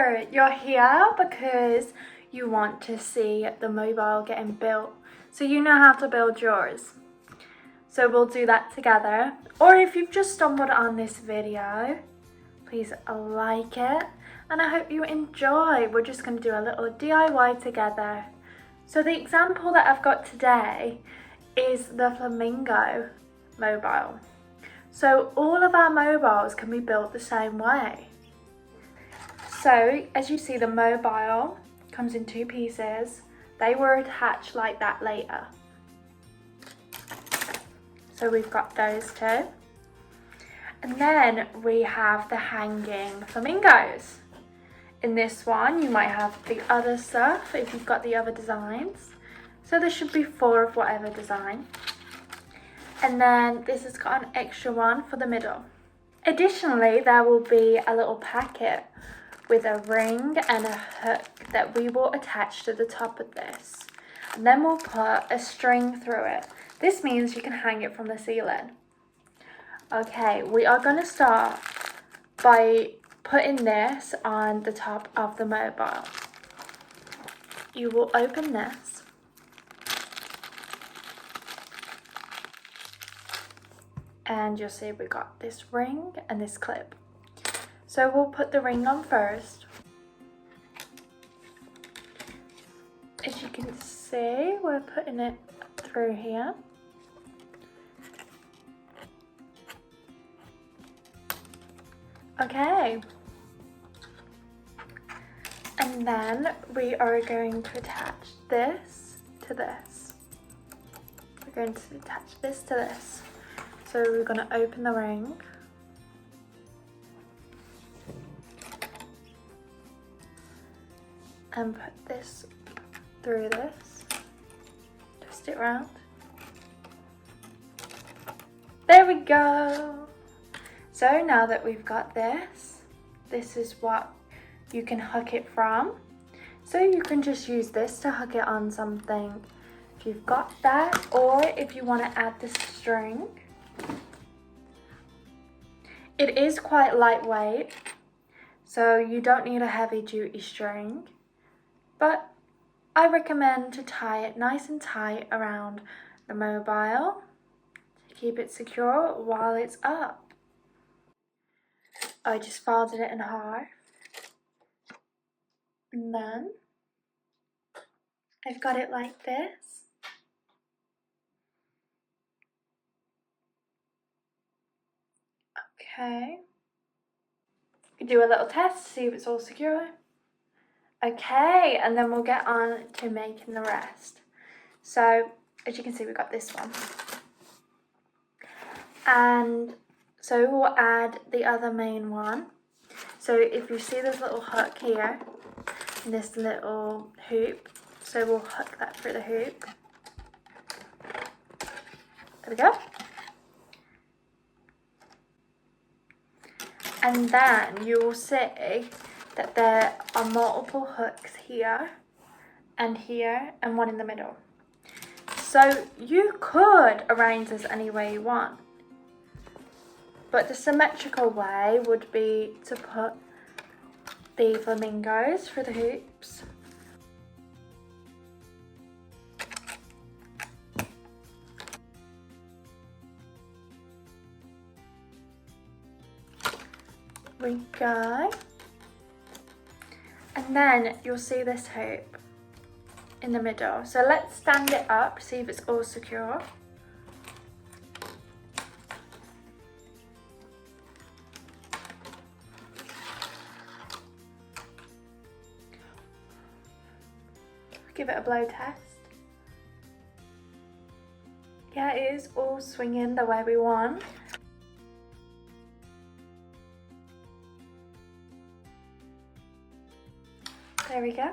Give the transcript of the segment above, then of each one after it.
So you're here because you want to see the mobile getting built, so you know how to build yours. So we'll do that together. Or if you've just stumbled on this video, please like it, and I hope you enjoy. We're just going to do a little DIY together. So the example that I've got today is the Flamingo mobile. So all of our mobiles can be built the same way. So as you see, the mobile comes in two pieces. They were attached like that later. So we've got those two. And then we have the hanging flamingos. In this one, you might have the other stuff if you've got the other designs. So there should be 4 of whatever design. And then this has got an extra one for the middle. Additionally, there will be a little packet with a ring and a hook that we will attach to the top of this. And then we'll put a string through it. This means you can hang it from the ceiling. Okay, we are going to start by putting this on the top of the mobile. You will open this. And you'll see we got this ring and this clip. So we'll put the ring on first. As you can see, we're putting it through here. Okay. And then we are going to attach this to this. We're going to attach this to this. So we're going to open the ring. And put this through this. Twist it round. There we go. So now that we've got this, this is what you can hook it from. So you can just use this to hook it on something if you've got that, or if you want to add the string. It is quite lightweight, so you don't need a heavy duty string, but I recommend to tie it nice and tight around the mobile to keep it secure while it's up. I just folded it in half, and then I've got it like this. Okay. Do a little test to see if it's all secure. Okay, and then we'll get on to making the rest. So, as you can see, we've got this one. And so we'll add the other main one. So if you see this little hook here, and this little hoop, so we'll hook that through the hoop. There we go. And then you will see that there are multiple hooks here, and one in the middle. So you could arrange this any way you want, but the symmetrical way would be to put the flamingos for the hoops. We go. And then you'll see this hoop in the middle. So let's stand it up, see if it's all secure. Give it a blow test. Yeah, it is all swinging the way we want. There we go.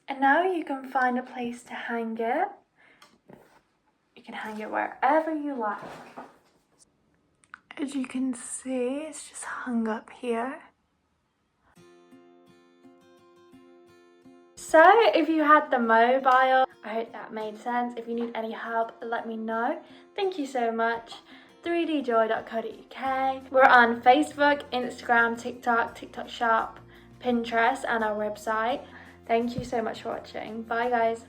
And now you can find a place to hang it. You can hang it wherever you like. As you can see, it's just hung up here. So if you had the mobile, I hope that made sense. If you need any help, let me know. Thank you so much. 3djoy.co.uk. We're on Facebook, Instagram, TikTok Shop, Pinterest, and our website. Thank you so much for watching. Bye guys.